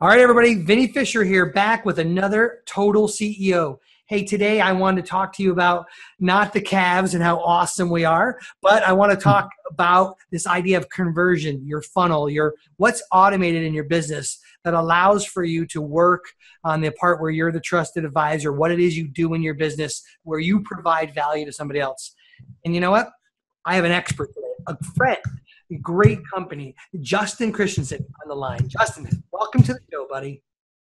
All right, everybody. Vinny Fisher here, back with another Total CEO. Hey, today I wanted to talk to you about not the Cavs and how awesome we are, but I want to talk about this idea of conversion, your funnel, what's automated in your business that allows for you to work on the part where you're the trusted advisor, what it is you do in your business, where you provide value to somebody else. And you know what? I have an expert today, a friend, a great company, Justin Christianson on the line. Justin, welcome to the show, buddy.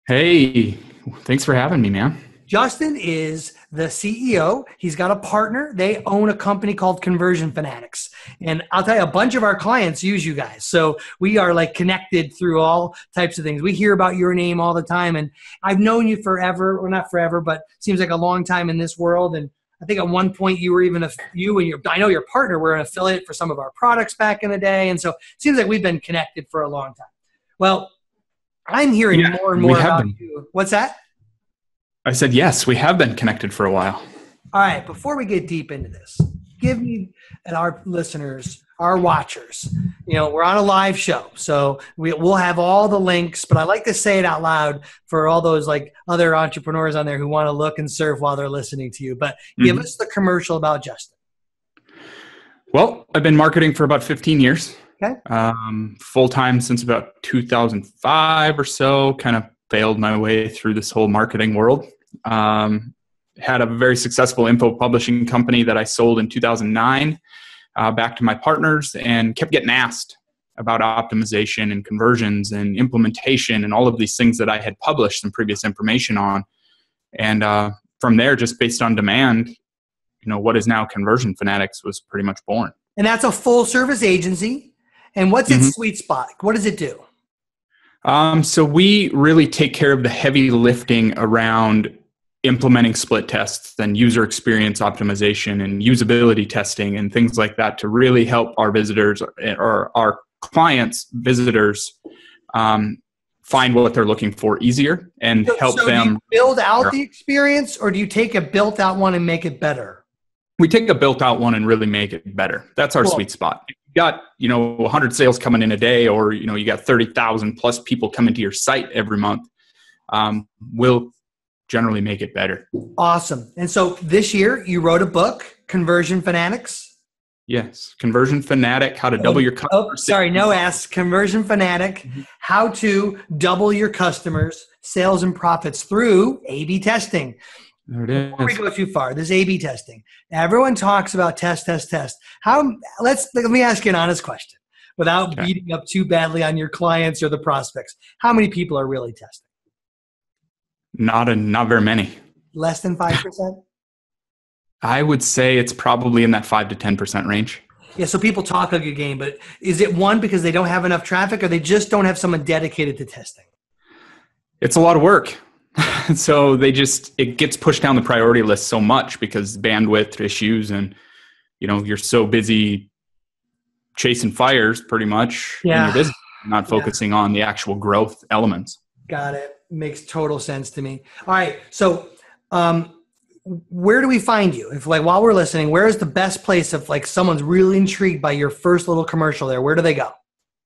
Hey, thanks for having me, man. Justin is the CEO. He's got a partner. They own a company called Conversion Fanatics. And I'll tell you, a bunch of our clients use you guys. So we are like connected through all types of things. We hear about your name all the time. And I've known you forever, or not forever, but seems like a long time in this world. And I think at one point you were even, I know your partner were an affiliate for some of our products back in the day. And so it seems like we've been connected for a long time. Well, I'm hearing more and more about you. What's that? I said, yes, we have been connected for a while. All right. Before we get deep into this, give me and our listeners, our watchers, we're on a live show, so we'll have all the links, but I like to say it out loud for all those like other entrepreneurs on there who want to look and surf while they're listening to you. But give us the commercial about Justin. Well, I've been marketing for about 15 years. Okay. Full-time since about 2005 or so, kind of failed my way through this whole marketing world. Had a very successful info publishing company that I sold in 2009 back to my partners, and kept getting asked about optimization and conversions and implementation and all of these things that I had published some previous information on. And from there, just based on demand, what is now Conversion Fanatics was pretty much born. And that's a full service agency. And what's its sweet spot? What does it do? So we really take care of the heavy lifting around implementing split tests and user experience optimization and usability testing and things like that to really help our visitors or our clients' visitors find what they're looking for easier and help them. Do you build out the experience, or do you take a built out one and make it better? We take a built out one and really make it better. That's our sweet spot. If you got 100 sales coming in a day, or you got 30,000 plus people coming to your site every month, we'll generally make it better. Awesome. And so this year you wrote a book, Conversion Fanatics. Yes. Conversion Fanatic, how to double your customers. Conversion Fanatic, how to double your customers' sales and profits through A/B testing. There it is. Before we go too far, this A/B testing. Everyone talks about test. Let me ask you an honest question without beating up too badly on your clients or the prospects. How many people are really testing? Not very many. Less than 5%? I would say it's probably in that 5 to 10% range. Yeah, so people talk a good game, but is it one because they don't have enough traffic, or they just don't have someone dedicated to testing? It's a lot of work. So it gets pushed down the priority list so much because bandwidth issues, and you're so busy chasing fires pretty much in your business, not focusing on the actual growth elements. Got it. Makes total sense to me. All right. So where do we find you? If while we're listening, where is the best place if someone's really intrigued by your first little commercial there? Where do they go?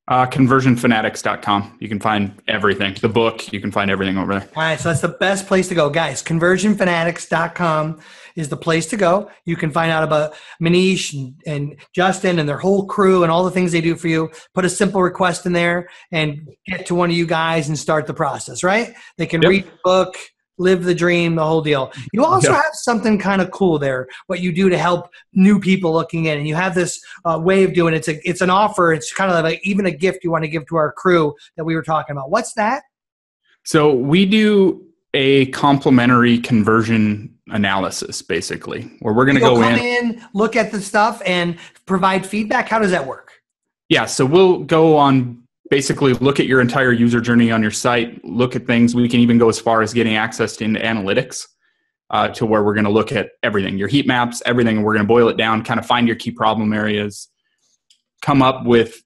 Conversionfanatics.com. You can find everything. The book, you can find everything over there. All right. So that's the best place to go. Guys, conversionfanatics.com is the place to go. You can find out about Manish and Justin and their whole crew and all the things they do for you. Put a simple request in there and get to one of you guys and start the process, right? They can read the book, live the dream, the whole deal. You also have something kind of cool there, what you do to help new people looking in. And you have this way of doing it. It's an offer. It's kind of like even a gift you want to give to our crew that we were talking about. What's that? So we do a complimentary conversion analysis, basically, where we're going to go in, look at the stuff and provide feedback. How does that work? Yeah. So we'll go on, basically look at your entire user journey on your site, look at things. We can even go as far as getting access into analytics to where we're going to look at everything, your heat maps, everything. And we're going to boil it down, kind of find your key problem areas, come up with,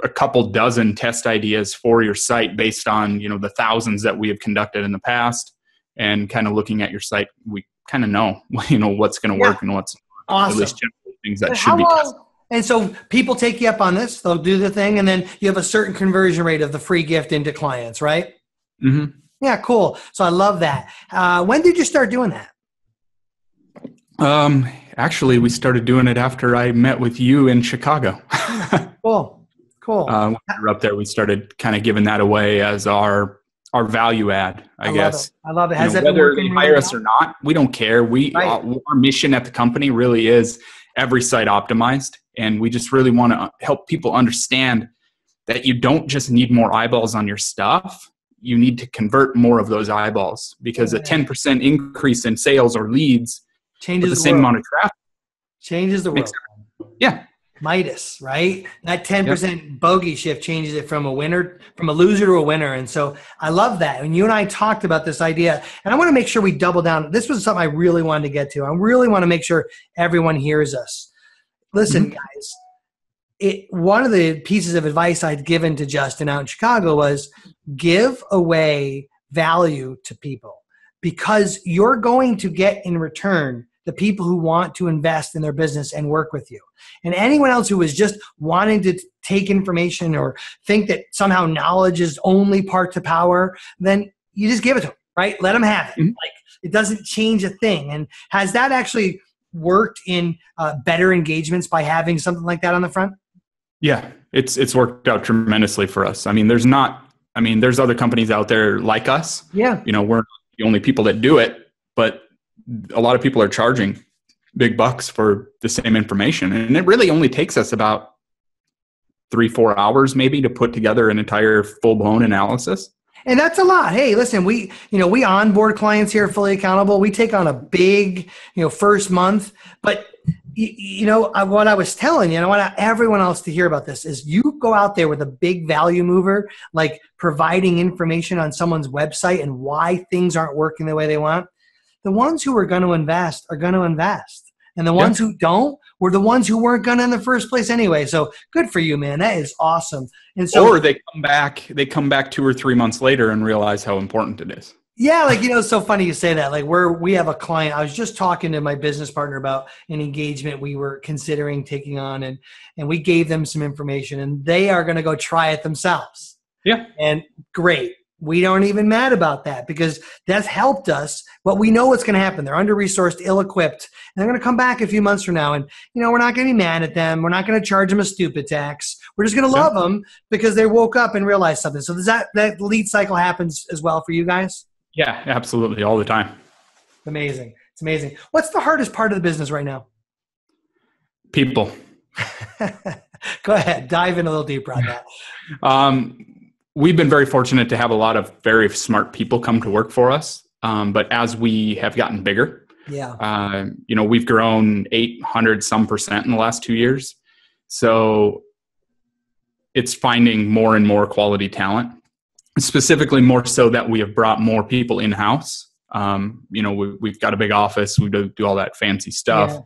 a couple dozen test ideas for your site based on, the thousands that we have conducted in the past, and kind of looking at your site. We kind of know, what's going to work and what's awesome. At least generally things that should be tested. And so people take you up on this, they'll do the thing, and then you have a certain conversion rate of the free gift into clients, right? Mm-hmm. Yeah, cool. So I love that. When did you start doing that? Actually, we started doing it after I met with you in Chicago. Cool. When we were up there, we started kind of giving that away as our value add, I love it. guess. I love it. Has that been Whether working they really hire us well? or not, we don't care. Our mission at the company really is every site optimized, and we just really want to help people understand that you don't just need more eyeballs on your stuff. You need to convert more of those eyeballs, because a 10% increase in sales or leads with the same amount of traffic changes the world. Yeah. Midas, right? That 10% Yep. bogey shift changes it from a loser to a winner. And so I love that. And you and I talked about this idea, and I want to make sure we double down. This was something I really wanted to get to. I really want to make sure everyone hears us. Listen, guys, one of the pieces of advice I'd given to Justin out in Chicago was give away value to people, because you're going to get in return the people who want to invest in their business and work with you. And anyone else who is just wanting to take information or think that somehow knowledge is only part to power, then you just give it to them, right? Let them have it. Like, it doesn't change a thing. And has that actually worked in better engagements by having something like that on the front? Yeah, it's worked out tremendously for us. I mean, there's other companies out there like us. Yeah. We're the only people that do it, but a lot of people are charging big bucks for the same information. And it really only takes us about 3-4 hours maybe to put together an entire full-blown analysis. And that's a lot. Hey, listen, we onboard clients here, Fully Accountable. We take on a big, first month, but what I was telling you, and I want everyone else to hear about this, is you go out there with a big value mover, like providing information on someone's website and why things aren't working the way they want. The ones who are going to invest are going to invest. And the ones who don't were the ones who weren't going to in the first place anyway. So good for you, man. That is awesome. And so, or they come back 2 or 3 months later and realize how important it is. Yeah, it's so funny you say that. Like, we have a client. I was just talking to my business partner about an engagement we were considering taking on, and we gave them some information, and they are going to go try it themselves. Yeah. And great. We aren't even mad about that, because that's helped us, but we know what's going to happen. They're under-resourced, ill-equipped, and they're going to come back a few months from now, and we're not going to be mad at them. We're not going to charge them a stupid tax. We're just going to love them because they woke up and realized something. So does that lead cycle happens as well for you guys? Yeah, absolutely. All the time. Amazing. It's amazing. What's the hardest part of the business right now? People. Go ahead. Dive in a little deeper on that. We've been very fortunate to have a lot of very smart people come to work for us. But as we have gotten bigger, we've grown 800% in the last 2 years. So it's finding more and more quality talent, specifically more so that we have brought more people in-house. We've got a big office. We do all that fancy stuff.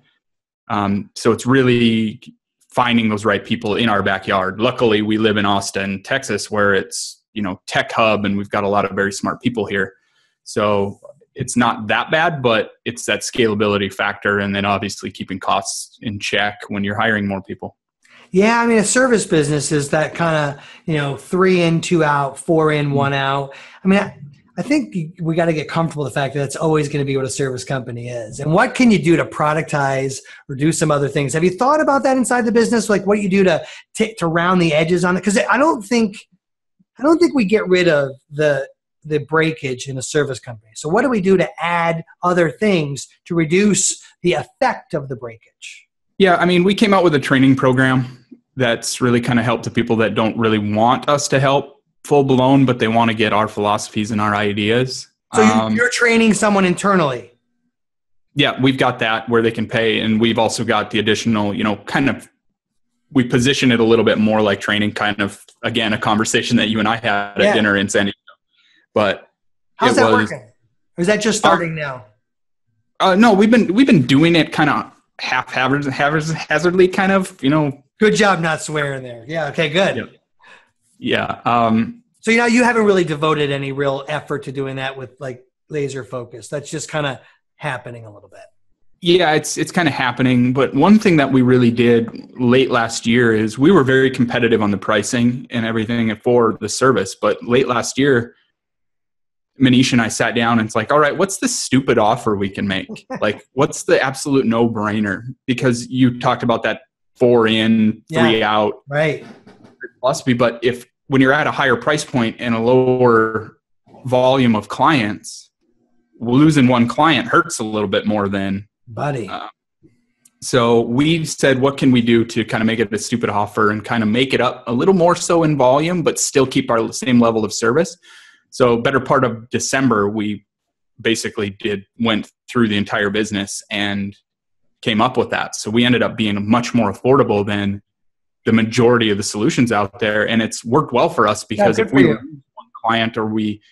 Yeah. So it's really finding those right people in our backyard. Luckily, we live in Austin, Texas, where it's, tech hub, and we've got a lot of very smart people here. So it's not that bad, but it's that scalability factor, and then obviously keeping costs in check when you're hiring more people. Yeah, I mean, a service business is that kind of, 3 in, 2 out, 4 in, 1 out. I mean, I think we got to get comfortable with the fact that it's always going to be what a service company is. And what can you do to productize or do some other things? Have you thought about that inside the business? Like what you do to round the edges on it? Because I don't think we get rid of the breakage in a service company. So what do we do to add other things to reduce the effect of the breakage? Yeah, I mean, we came out with a training program that's really kind of helped the people that don't really want us to help full blown, but they want to get our philosophies and our ideas. So you're training someone internally? Yeah, we've got that where they can pay. And we've also got the additional, we position it a little bit more like training, kind of, again, a conversation that you and I had at dinner in San Diego. But how's that working? Or is that just starting now? No, we've been doing it kind of haphazardly, kind of, Good job not swearing there. Yeah. Okay, good. Yep. Yeah. So, you haven't really devoted any real effort to doing that with like laser focus. That's just kind of happening a little bit. Yeah, it's kind of happening. But one thing that we really did late last year is we were very competitive on the pricing and everything for the service. But late last year, Manish and I sat down and it's like, all right, what's the stupid offer we can make? Like, what's the absolute no-brainer? Because you talked about that 4 in, 3 out right philosophy. But when you're at a higher price point and a lower volume of clients, losing one client hurts a little bit more than buddy. So we said, what can we do to kind of make it a stupid offer and kind of make it up a little more so in volume, but still keep our same level of service? So better part of December, we basically went through the entire business and came up with that. So we ended up being much more affordable than the majority of the solutions out there. And it's worked well for us because if we lose one client or we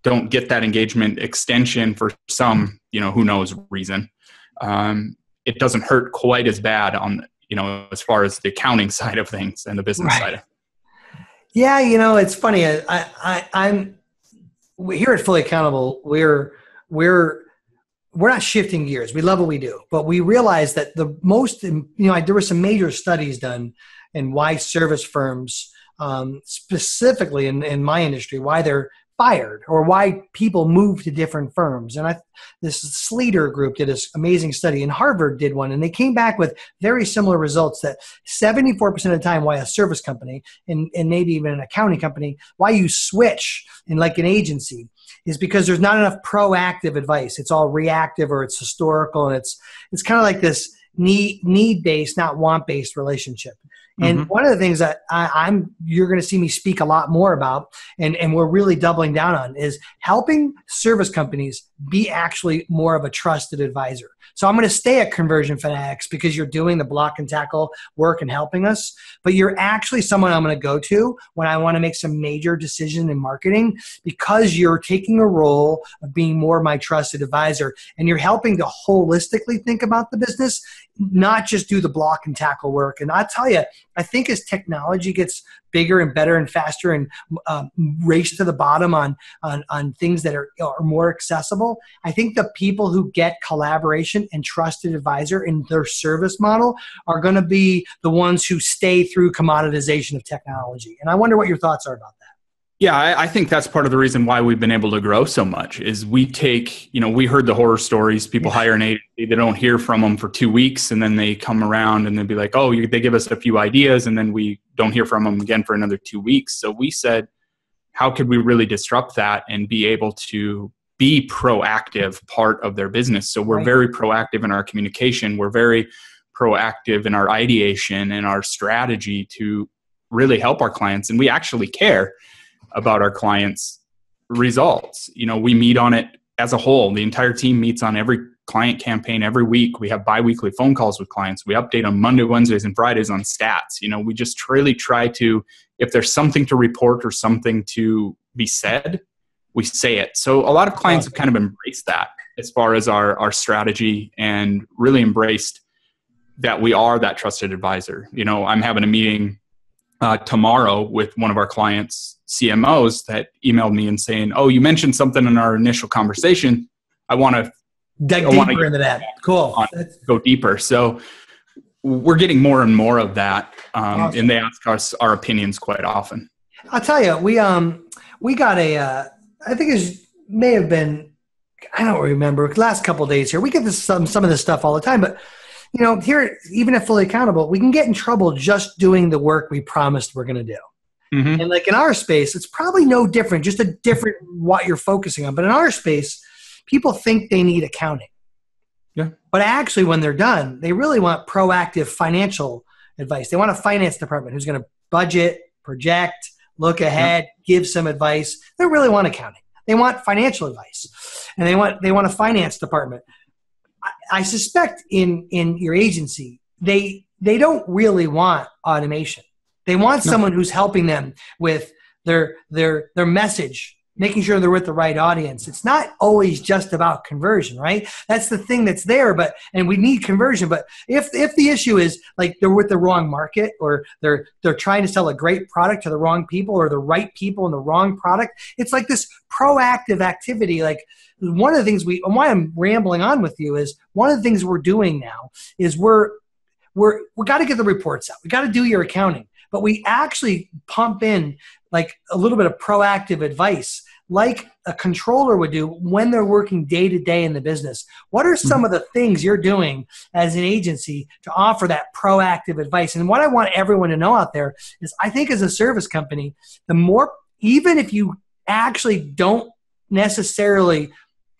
don't get that engagement extension for some, who knows reason, it doesn't hurt quite as bad on, as far as the accounting side of things and the business side of things. Yeah, it's funny. I'm here at Fully Accountable. We're not shifting gears. We love what we do, but we realize that the most, there were some major studies done in why service firms, specifically in my industry, why they're fired or why people move to different firms. And this Sleater group did this amazing study, and Harvard did one, and they came back with very similar results that 74% of the time why a service company and maybe even an accounting company, why you switch in like an agency is because there's not enough proactive advice. It's all reactive or it's historical, and it's kind of like this need-based, not want-based relationship. And one of the things that you're going to see me speak a lot more about, and we're really doubling down on, is helping service companies be actually more of a trusted advisor. So I'm going to stay at Conversion Fanatics because you're doing the block and tackle work and helping us, but you're actually someone I'm going to go to when I want to make some major decision in marketing, because you're taking a role of being more my trusted advisor, and you're helping to holistically think about the business, not just do the block and tackle work. And I'll tell you, I think as technology gets bigger and better and faster and race to the bottom on things that are more accessible, I think the people who get collaboration and trusted advisor in their service model are going to be the ones who stay through commoditization of technology. And I wonder what your thoughts are about that. Yeah, I think that's part of the reason why we've been able to grow so much is we take, we heard the horror stories. People hire an agency, they don't hear from them for 2 weeks, and then they come around and they'll be like, oh, they give us a few ideas, and then we don't hear from them again for another 2 weeks. So we said, how could we really disrupt that and be able to be proactive part of their business? So we're very proactive in our communication. We're very proactive in our ideation and our strategy to really help our clients. And we actually care about our clients' results. We meet on it as a whole. The entire team meets on every client campaign every week. We have bi-weekly phone calls with clients. We update on Monday, Wednesdays, and Fridays on stats. We just really try to, if there's something to report or something to be said, we say it. So a lot of clients have kind of embraced that as far as our strategy, and really embraced that we are that trusted advisor. I'm having a meeting tomorrow with one of our clients' CMOs that emailed me and saying, oh, you mentioned something in our initial conversation. I want to dig deeper into that. Cool. Go deeper. So we're getting more and more of that. Awesome. And they ask us our opinions quite often. I'll tell you, we got I think it may have been, I don't remember, last couple of days here. We get some of this stuff all the time, but here, even at Fully Accountable, we can get in trouble just doing the work we promised we're going to do. Mm-hmm. And like in our space, it's probably no different, just a different what you're focusing on. But in our space, people think they need accounting. Yeah. But actually, when they're done, they really want proactive financial advice. They want a finance department who's going to budget, project, look ahead, give some advice. They don't really want accounting. They want financial advice, and they want a finance department. I suspect in your agency, they don't really want automation. They want someone who's helping them with their message, making sure they're with the right audience. It's not always just about conversion, right? That's the thing that's there, and we need conversion. But if the issue is like they're with the wrong market, or they're trying to sell a great product to the wrong people, or the right people in the wrong product, it's like this proactive activity. Like one of the things and why I'm rambling on with you is one of the things we're doing now is we got to get the reports out. We got to do your accounting. But we actually pump in like a little bit of proactive advice. like a controller would do when they're working day to day in the business. What are some of the things you're doing as an agency to offer that proactive advice? And what I want everyone to know out there is, I think as a service company, the more, even if you actually don't necessarily,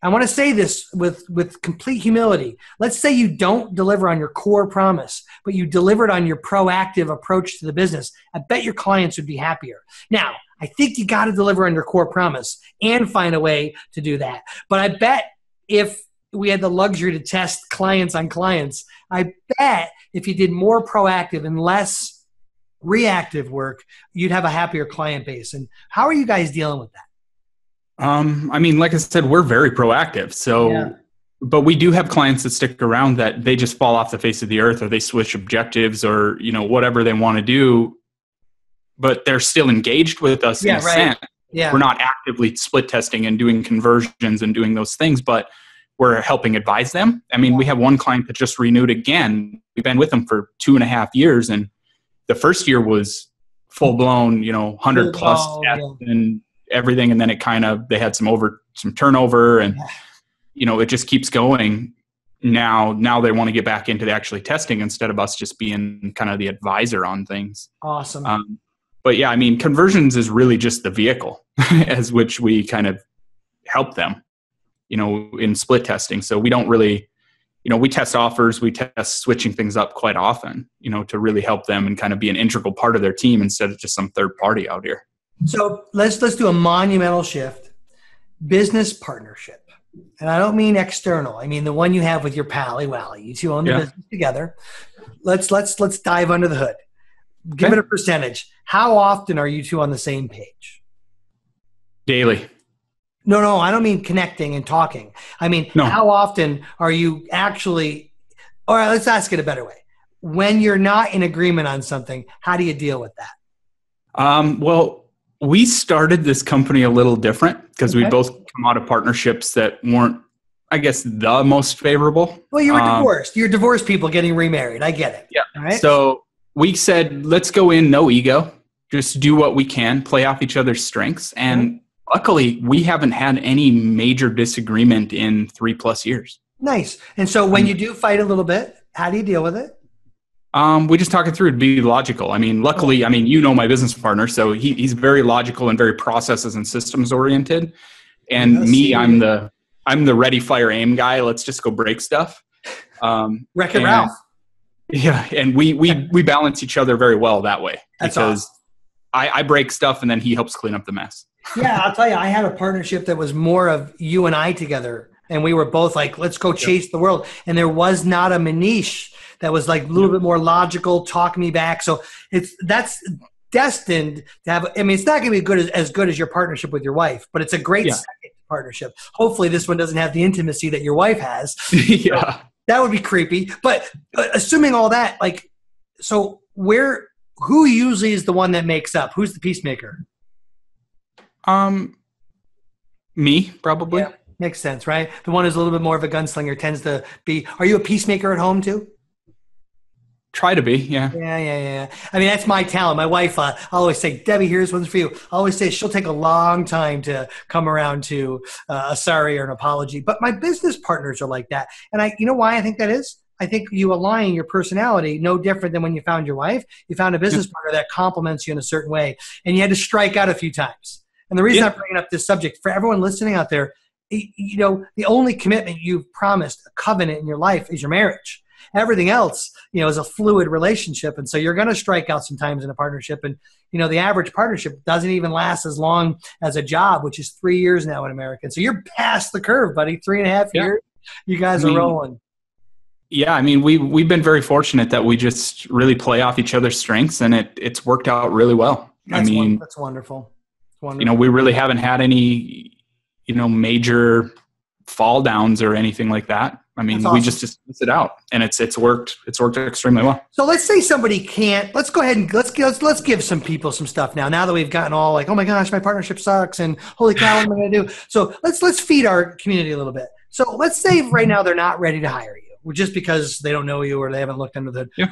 I want to say this with complete humility. Let's say you don't deliver on your core promise, but you delivered on your proactive approach to the business. I bet your clients would be happier. Now, I think you got to deliver on your core promise and find a way to do that. But I bet if we had the luxury to test clients on clients, I bet if you did more proactive and less reactive work, you'd have a happier client base. And how are you guys dealing with that? I mean, like I said, we're very proactive. So, but we do have clients that stick around that they just fall off the face of the earth, or they switch objectives, or, whatever they want to do, but they're still engaged with us in a sense. Yeah. We're not actively split testing and doing conversions and doing those things, but we're helping advise them. I mean, we have one client that just renewed again. We've been with them for 2.5 years. And the first year was full blown, 100 plus tests and everything. And then they had some turnover, and, it just keeps going. Now they want to get back into actually testing instead of us just being kind of the advisor on things. Awesome. But yeah, I mean, conversions is really just the vehicle as which we kind of help them, in split testing. So we don't really, we test offers, we test switching things up quite often, to really help them and kind of be an integral part of their team instead of just some third party out here. So let's do a monumental shift. Business partnership. And I don't mean external. I mean the one you have with your pally Wally. You two own the business together. Let's dive under the hood. Give it a percentage. How often are you two on the same page? Daily. No, I don't mean connecting and talking. I mean, How often are you actually, all right, let's ask it a better way. When you're not in agreement on something, how do you deal with that? Well, we started this company a little different because we both come out of partnerships that weren't, I guess, the most favorable. Well, you were divorced. You're divorced people getting remarried. I get it. Yeah. All right? So we said, let's go in, no ego, just do what we can, play off each other's strengths. And luckily, we haven't had any major disagreement in 3+ years. Nice. And so when you do fight a little bit, how do you deal with it? We just talk it through to be logical. I mean, luckily, my business partner, so he's very logical and very processes and systems oriented. And I'm the ready, fire, aim guy. Let's just go break stuff. Wreck-It Ralph. Yeah, and we balance each other very well that way. That's awesome. I break stuff and then he helps clean up the mess. Yeah, I'll tell you, I had a partnership that was more of you and I together. And we were both like, let's go chase the world. And there was not a Manish that was like a little bit more logical, talk me back. So that's destined to have, it's not going to be as good as your partnership with your wife, but it's a great second partnership. Hopefully this one doesn't have the intimacy that your wife has. Yeah. That would be creepy. But assuming all that, so who usually is the one that makes up? Who's the peacemaker? Me, probably. Yeah. Makes sense, right? The one who's a little bit more of a gunslinger tends to be. Are you a peacemaker at home too? Try to be, yeah. Yeah. I mean, that's my talent. My wife, I'll always say, Debbie, here's one's for you. I always say she'll take a long time to come around to a sorry or an apology. But my business partners are like that. And you know why I think that is? I think you align your personality no different than when you found your wife. You found a business partner that compliments you in a certain way. And you had to strike out a few times. And the reason I'm bringing up this subject, for everyone listening out there, the only commitment you've promised, a covenant in your life, is your marriage. Everything else, is a fluid relationship. And so you're going to strike out sometimes in a partnership. And, the average partnership doesn't even last as long as a job, which is 3 years now in America. So you're past the curve, buddy. 3.5 years. You guys are rolling. Yeah. I mean, we've been very fortunate that we just really play off each other's strengths, and it's worked out really well. That's wonderful. We really haven't had any, major fall downs or anything like that. I mean, we just miss it out, and it's worked extremely well. So let's say somebody can't, let's go ahead and let's give some people some stuff now that we've gotten all like, oh my gosh, my partnership sucks and holy cow, what am I going to do? So let's feed our community a little bit. So let's say right now they're not ready to hire you just because they don't know you or they haven't looked under the hood. Yeah.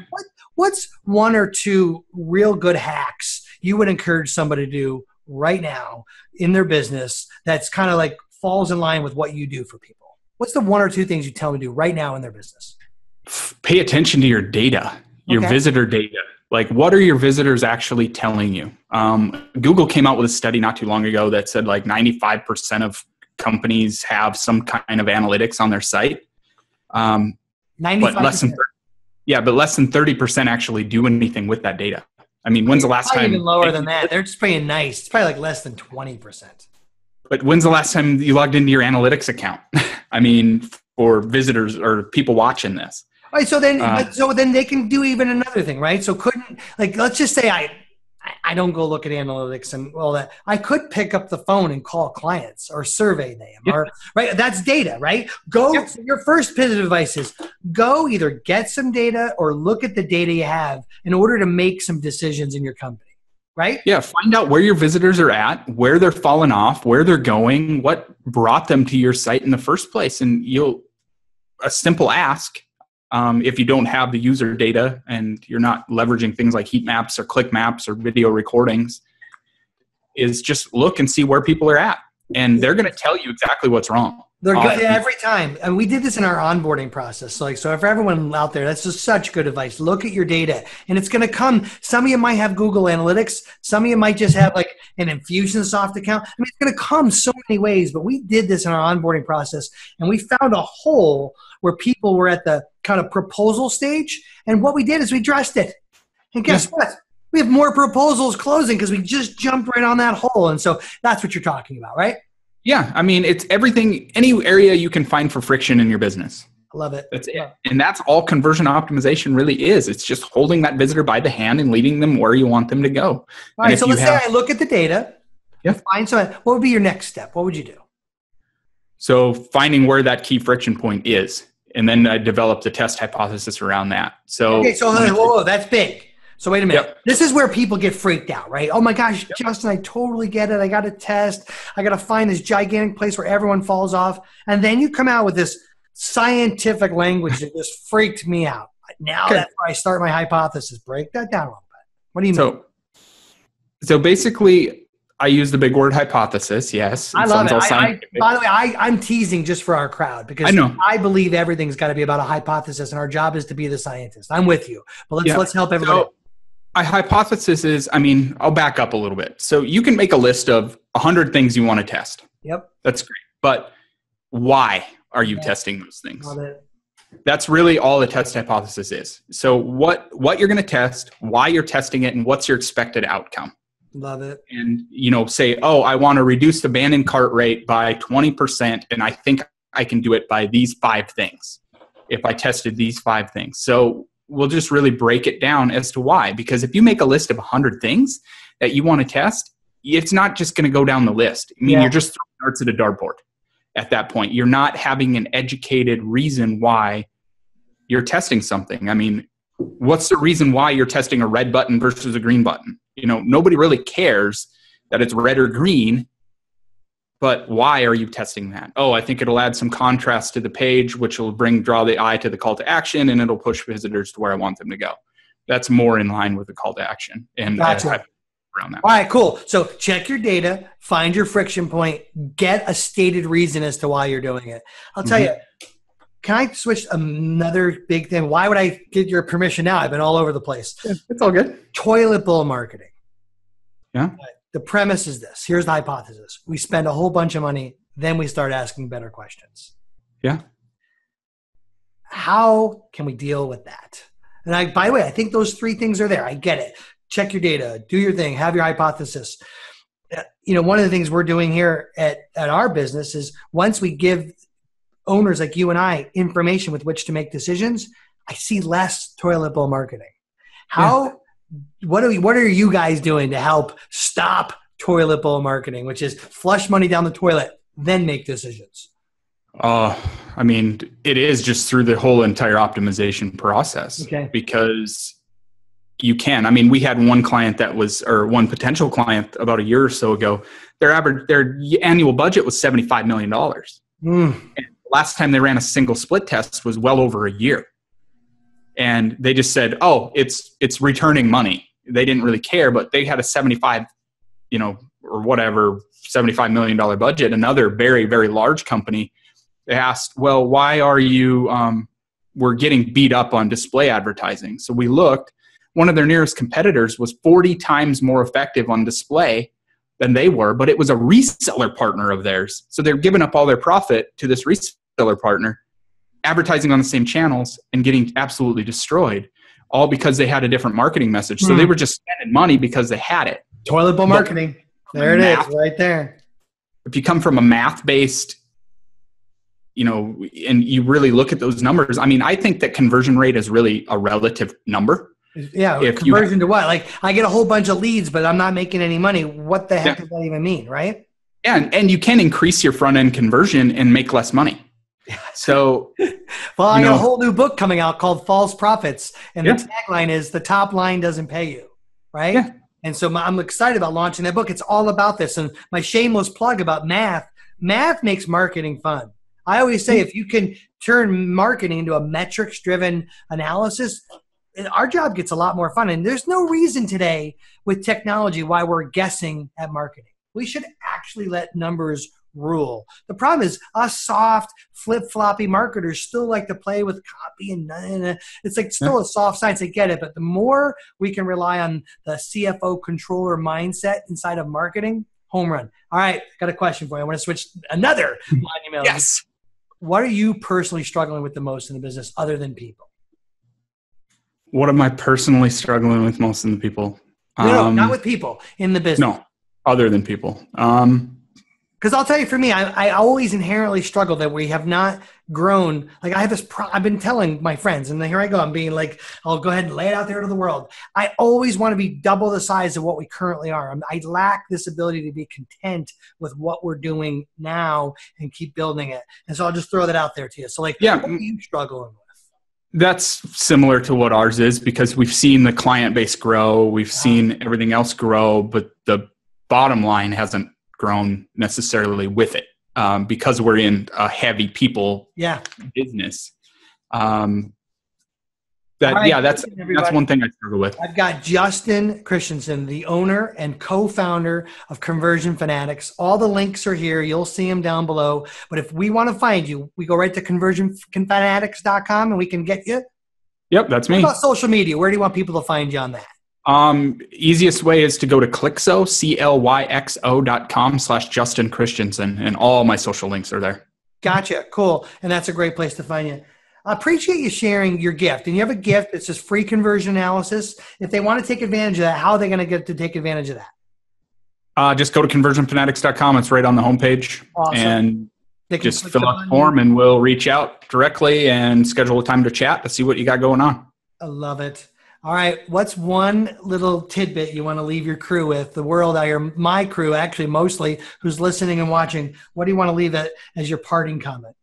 What's one or two real good hacks you would encourage somebody to do right now in their business that's kind of like falls in line with what you do for people? What's the one or two things you tell them to do right now in their business? Pay attention to your data, your visitor data. Like, what are your visitors actually telling you? Google came out with a study not too long ago that said like 95% of companies have some kind of analytics on their site. 95%. But less than 30% actually do anything with that data. I mean, when's the last time? Even lower than that. They're just playing nice. It's probably like less than 20%. But when's the last time you logged into your analytics account? I mean, for visitors or people watching this. All right, so then they can do even another thing, right? So let's just say I don't go look at analytics and all that. I could pick up the phone and call clients or survey them, right? That's data, right? So your first piece of advice is go either get some data or look at the data you have in order to make some decisions in your company, right? Yeah. Find out where your visitors are at, where they're falling off, where they're going, what brought them to your site in the first place. And a simple ask, if you don't have the user data and you're not leveraging things like heat maps or click maps or video recordings, is just look and see where people are at. And they're going to tell you exactly what's wrong. They're good every time. And we did this in our onboarding process. So for everyone out there, that's just such good advice. Look at your data and it's going to come. Some of you might have Google Analytics. Some of you might just have like an Infusionsoft account. I mean, it's going to come so many ways, but we did this in our onboarding process and we found a hole where people were at the kind of proposal stage. And what we did is we addressed it. And guess what? We have more proposals closing because we just jumped right on that hole. And so that's what you're talking about, right? Yeah. I mean, it's everything, any area you can find for friction in your business. I love it. That's it. And that's all conversion optimization really is. It's just holding that visitor by the hand and leading them where you want them to go. All right. So let's say I look at the data. Find some. What would be your next step? What would you do? So finding where that key friction point is. And then I developed the test hypothesis around that. So whoa, that's big. So wait a minute. Yep. This is where people get freaked out, right? Oh my gosh, Justin, I totally get it. I got to test. I got to find this gigantic place where everyone falls off. And then you come out with this scientific language that just freaked me out. Now that's where I start my hypothesis. Break that down a little bit. What do you mean? So basically, I use the big word hypothesis. Yes. I love it. By the way, I'm teasing just for our crowd because I believe everything's got to be about a hypothesis and our job is to be the scientist. I'm with you, but let's help everybody. So, a hypothesis is, I'll back up a little bit. So you can make a list of 100 things you want to test. Yep. That's great. But why are you testing those things? Love it. That's really all the test hypothesis is. So what you're going to test, why you're testing it, and what's your expected outcome. Love it. And, say, I want to reduce the abandoned cart rate by 20%, and I think I can do it by these 5 things if I tested these 5 things. So we'll just really break it down as to why. Because if you make a list of 100 things that you want to test, it's not just going to go down the list. You're just throwing darts at a dartboard at that point. You're not having an educated reason why you're testing something. What's the reason why you're testing a red button versus a green button? Nobody really cares that it's red or green, but why are you testing that? I think it'll add some contrast to the page, which will draw the eye to the call to action, and it'll push visitors to where I want them to go. That's more in line with the call to action. And gotcha. Around that. All right, cool. So check your data, find your friction point, get a stated reason as to why you're doing it. I'll tell you, can I switch another big thing? Why would I get your permission now? I've been all over the place. Yeah, it's all good. Toilet bowl marketing. Yeah. The premise is this. Here's the hypothesis. We spend a whole bunch of money, then we start asking better questions. Yeah. How can we deal with that? And by the way, I think those 3 things are there. I get it. Check your data, do your thing, have your hypothesis. One of the things we're doing here at our business is once we give owners like you and I information with which to make decisions, I see less toilet bowl marketing. What are you guys doing to help stop toilet bowl marketing, which is flush money down the toilet, then make decisions? It is just through the whole entire optimization process. Okay. Because you can. We had one one potential client about a year or so ago. Their annual budget was $75 million. And last time they ran a single split test was well over a year. And they just said, it's returning money. They didn't really care, but they had a 75, or whatever, $75 million budget, another very, very large company, asked, well, why are you, we're getting beat up on display advertising. So we looked, one of their nearest competitors was 40 times more effective on display than they were, but it was a reseller partner of theirs. So they're giving up all their profit to this reseller partner, advertising on the same channels and getting absolutely destroyed, all because they had a different marketing message. So they were just spending money because they had it. Toilet bowl marketing. There it is, right there. If you come from a math-based, and you really look at those numbers, I mean, I think that conversion rate is really a relative number. Yeah, if conversion to what? Like, I get a whole bunch of leads, but I'm not making any money. What the heck does that even mean, right? Yeah, and you can increase your front-end conversion and make less money. So, well, I got a whole new book coming out called False Profits, and the tagline is "The top line doesn't pay you," right? Yeah. And so I'm excited about launching that book. It's all about this. And my shameless plug about math makes marketing fun. I always say if you can turn marketing into a metrics-driven analysis, our job gets a lot more fun. And there's no reason today with technology why we're guessing at marketing. We should actually let numbers rule. The problem is us soft, flip-floppy marketers still like to play with copy and it's like still a soft science. I get it. But the more we can rely on the CFO controller mindset inside of marketing, home run. All right, got a question for you. I want to switch another email. Yes. What are you personally struggling with the most in the business other than people? What am I personally struggling with most in the people? No, not with people, in the business. No, other than people. Because I'll tell you, for me, I always inherently struggle that we have not grown. Like I have this, I've been telling my friends, and here I go. I'm being like, I'll go ahead and lay it out there to the world. I always want to be double the size of what we currently are. I lack this ability to be content with what we're doing now and keep building it. And so I'll just throw that out there to you. So like, what are you struggling with? That's similar to what ours is, because we've seen the client base grow. We've seen everything else grow, but the bottom line hasn't grown necessarily with it, because we're in a heavy people business. That's one thing I struggle with. I've got Justin Christianson, the owner and co-founder of Conversion Fanatics. All the links are here. You'll see them down below. But if we want to find you, we go right to conversionfanatics.com and we can get you. Yep, that's me. What about social media? Where do you want people to find you on that? Easiest way is to go to Clixo, CLYXO.com/Justin Christianson, and all my social links are there. Gotcha. Cool. And that's a great place to find you. I appreciate you sharing your gift. And you have a gift that's just free conversion analysis. If they want to take advantage of that, how are they going to get to take advantage of that? Just go to conversionfanatics.com. It's right on the homepage. Awesome. And just fill out the form and we'll reach out directly and schedule a time to chat to see what you got going on. I love it. All right. What's one little tidbit you want to leave your crew with? The world, my crew, actually, mostly, who's listening and watching. What do you want to leave it as your parting comment?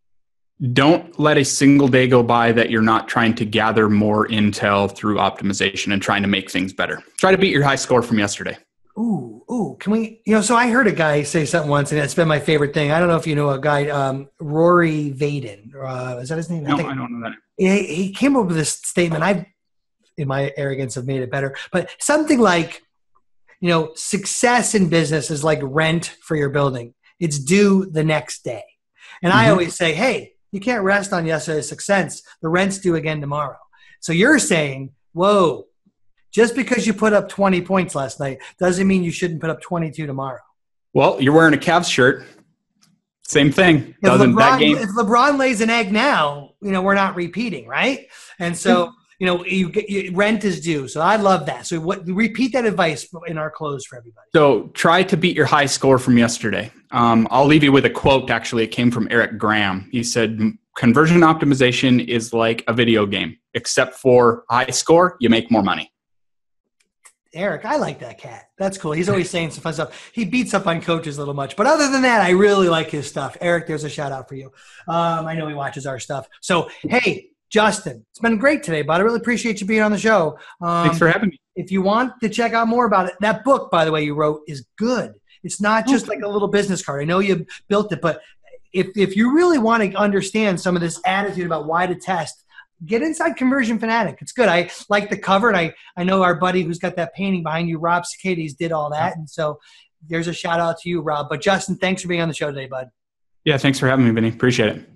Don't let a single day go by that you're not trying to gather more intel through optimization and trying to make things better. Try to beat your high score from yesterday. Ooh, can we, so I heard a guy say something once, and it's been my favorite thing. I don't know if you know a guy, Rory Vaden. Is that his name? No, I don't know that. He came up with this statement. I've, in my arrogance, have made it better. But something like, success in business is like rent for your building. It's due the next day. And I always say, hey, you can't rest on yesterday's success. The rent's due again tomorrow. So you're saying, whoa, just because you put up 20 points last night doesn't mean you shouldn't put up 22 tomorrow. Well, you're wearing a Cavs shirt. Same thing. If LeBron lays an egg now, we're not repeating, right? And so, rent is due. So I love that. So repeat that advice in our close for everybody. So try to beat your high score from yesterday. I'll leave you with a quote. Actually, it came from Eric Graham. He said, conversion optimization is like a video game, except for high score, you make more money. Eric, I like that cat. That's cool. He's always saying some fun stuff. He beats up on coaches a little much. But other than that, I really like his stuff. Eric, there's a shout out for you. I know he watches our stuff. So, hey, Justin, it's been great today, bud. I really appreciate you being on the show. Thanks for having me. If you want to check out more about it, that book, by the way, you wrote is good. It's not just like a little business card. I know you built it, but if you really want to understand some of this attitude about why to test, get inside Conversion Fanatic. It's good. I like the cover, and I know our buddy who's got that painting behind you, Rob Cicadas, did all that. And so there's a shout out to you, Rob. But Justin, thanks for being on the show today, bud. Yeah, thanks for having me, Vinny. Appreciate it.